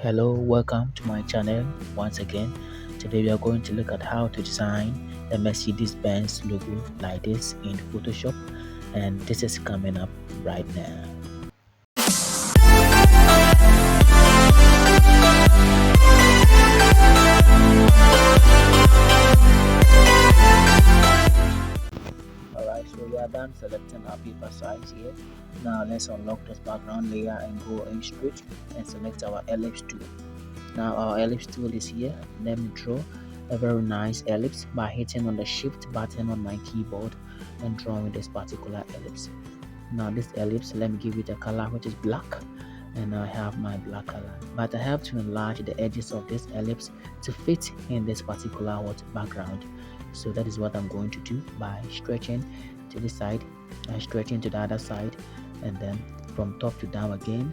Hello, welcome to my channel once again. Today we are going to look at how to design a Mercedes Benz logo like this in Photoshop, and this is coming up right now. Alright, so we are done selecting our paper size here. Now let's unlock this background layer and go in straight and select our ellipse tool. Now our ellipse tool is here. Let me draw a very nice ellipse by hitting on the shift button on my keyboard and drawing this particular ellipse. Now this ellipse, let me give it a color which is black, and I have my black color, but I have to enlarge the edges of this ellipse to fit in this particular background. So that is what I'm going to do by stretching to this side and stretching to the other side, and then from top to down again.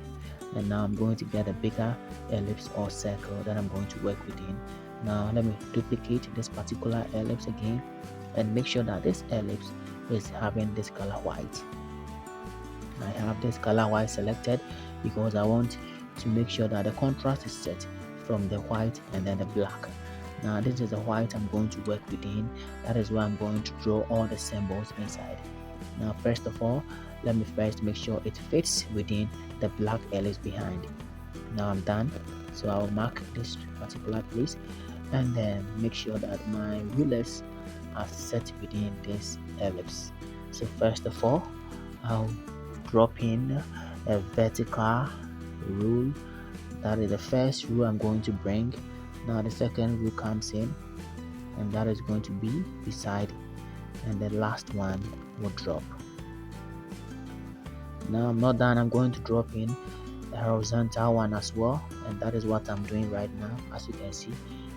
And now I'm going to get a bigger ellipse or circle that I'm going to work within. Now let me duplicate this particular ellipse again and make sure that this ellipse is having this color white. I have this color white selected because I want to make sure that the contrast is set from the white and then the black. Now this is the white I'm going to work within. That is why I'm going to draw all the symbols inside. Now first of all, let me first make sure it fits within the black ellipse behind. Now I'm done, so I'll mark this particular place and then make sure that my rulers are set within this ellipse. So first of all, I'll drop in a vertical rule. That is the first rule I'm going to bring. Now the second rule comes in, and that is going to be beside, and the last one will drop. Now I'm not done. I'm going to drop in the horizontal one as well, and that is what I'm doing right now. As you can see,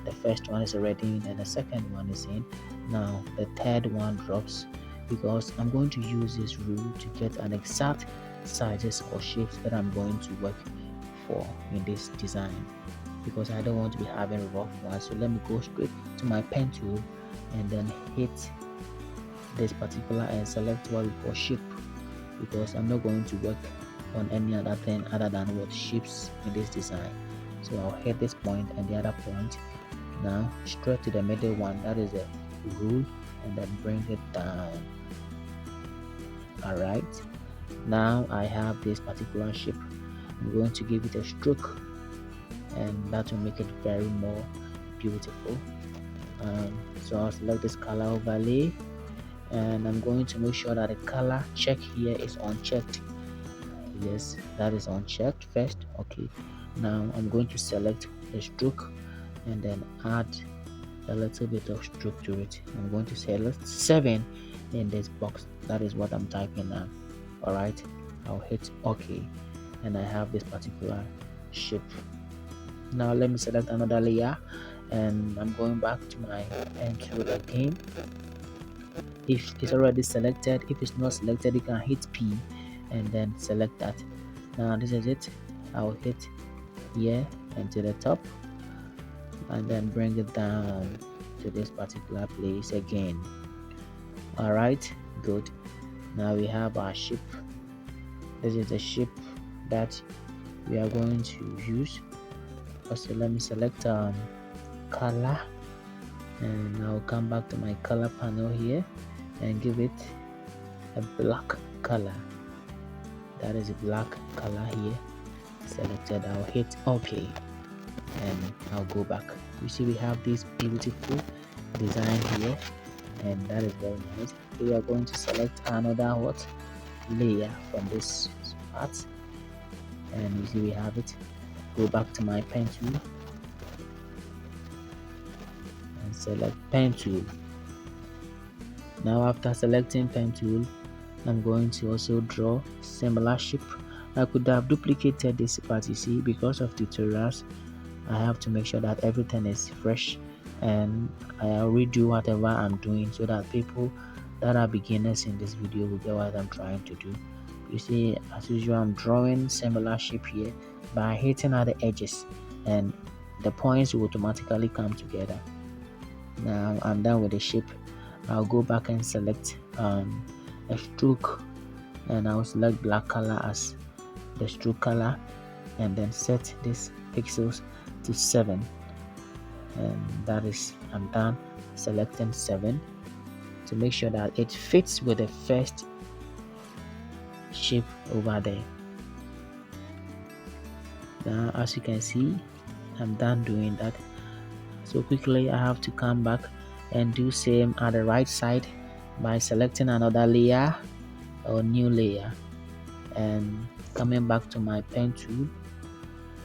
the first one is already in and the second one is in. Now the third one drops because I'm going to use this rule to get an exact sizes or shapes that I'm going to work for in this design, because I don't want to be having rough ones. So let me go straight to my pen tool and then hit this particular and select what we call shape, because I'm not going to work on any other thing other than what shapes in this design. So I'll hit this point and the other point. Now straight to the middle one, that is a rule, and then bring it down. Alright, now I have this particular shape. I'm going to give it a stroke, and that will make it very more beautiful. So I'll select this color overlay, and I'm going to make sure that the color check here is unchecked. Yes, that is unchecked first. Okay, now I'm going to select the stroke and then add a little bit of stroke to it. I'm going to select 7 in this box. That is what I'm typing now. Alright, I'll hit OK, and I have this particular shape. Now let me select another layer, and I'm going back to my pen tool again. If it's already selected, if it's not selected, you can hit P and then select that. Now this is it. I'll hit here and to the top, and then bring it down to this particular place again. Alright, good. Now we have our shape. This is the shape that we are going to use. Also, let me select color, and I'll come back to my color panel here and give it a black color. That is a black color here selected. I'll hit OK, and I'll go back. You see we have this beautiful design here, and that is very nice. We are going to select another layer from this part, and you see we have it. Go back to my pen tool and select pen tool. Now after selecting pen tool, I'm going to also draw similar shape. I could have duplicated this part, you see, because of tutorials I have to make sure that everything is fresh, and I'll redo whatever I'm doing so that people that are beginners in this video will get what I'm trying to do. You see, as usual, I'm drawing similar shape here by hitting at the edges, and the points will automatically come together. Now I'm done with the shape. I'll go back and select a stroke, and I'll select black color as the stroke color, and then set this pixels to 7, and that is, I'm done selecting 7 to make sure that it fits with the first shape over there. Now as you can see, I'm done doing that. So quickly I have to come back and do same at the right side by selecting another layer or new layer and coming back to my pen tool,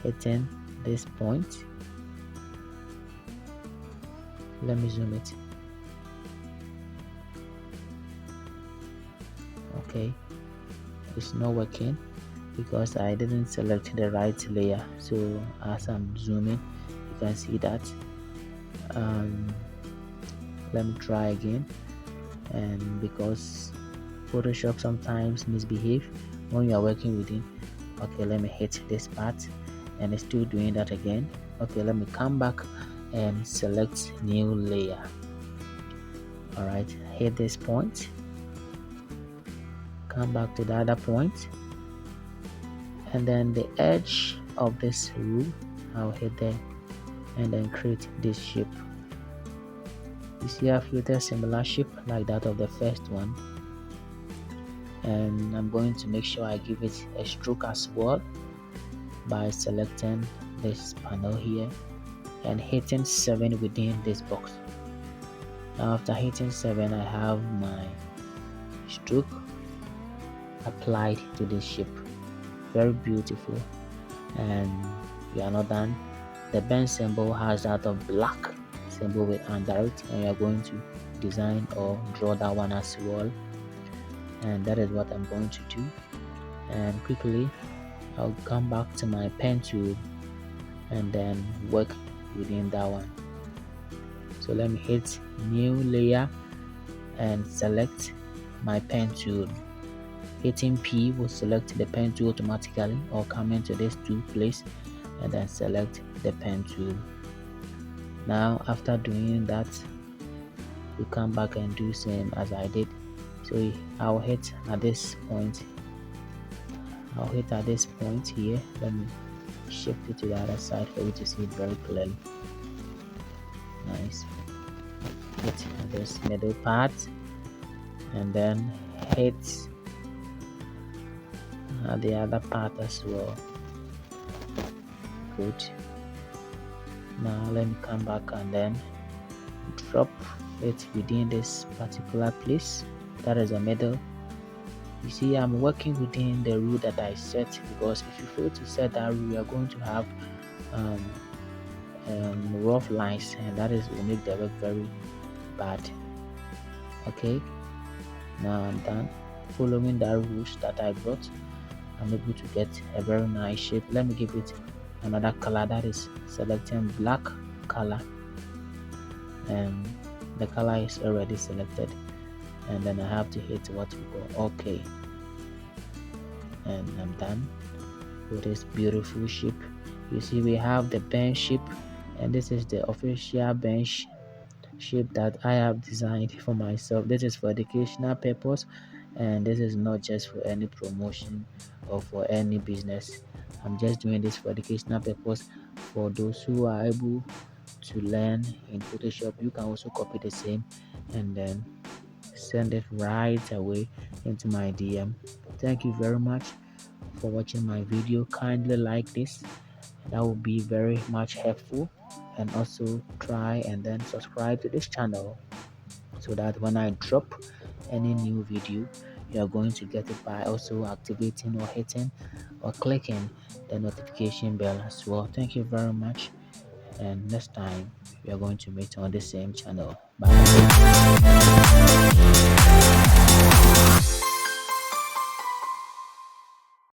hitting this point. Let me zoom it. Okay, it's not working because I didn't select the right layer. So as I'm zooming, you can see that. Let me try again. And because Photoshop sometimes misbehave when you are working with it. Okay, let me hit this part and it's still doing that again. Okay, let me come back and select new layer. All right, hit this point, come back to the other point, and then the edge of this rule, I'll hit there and then create this shape. You see I've created a similar shape like that of the first one, and I'm going to make sure I give it a stroke as well by selecting this panel here and hitting 7 within this box. Now after hitting 7, I have my stroke applied to this shape. Very beautiful. And we are not done. The Benz symbol has that of black symbol with indirect, and we are going to design or draw that one as well, and that is what I'm going to do. And quickly I'll come back to my pen tool and then work within that one. So let me hit new layer and select my pen tool. Hitting P will select the pen tool automatically, or come into this tool place and then select the pen tool. Now after doing that, you come back and do same as I did. So I'll hit at this point. I'll hit at this point here. Let me shift it to the other side for you to see it very clearly. Nice. Hit this middle part and then hit the other part as well. Good. Now let me come back and then drop it within this particular place, that is the middle. You see I'm working within the rule that I set, because if you fail to set that rule, you are going to have rough lines, and that is will make the work very bad. Okay, now I'm done following the rules that I brought. I'm able to get a very nice shape. Let me give it another color, that is selecting black color, and the color is already selected, and then I have to hit what we call OK, and I'm done with this beautiful shape. You see we have the bench shape, and this is the official bench shape that I have designed for myself. This is for educational purpose, and this is not just for any promotion or for any business. I'm just doing this for educational purpose for those who are able to learn in Photoshop. You can also copy the same and then send it right away into my DM. Thank you very much for watching my video. Kindly like this, that will be very much helpful, and also try and then subscribe to this channel so that when I drop any new video, you are going to get it by also activating or hitting or clicking the notification bell as well. Thank you very much, and next time we are going to meet on the same channel. Bye.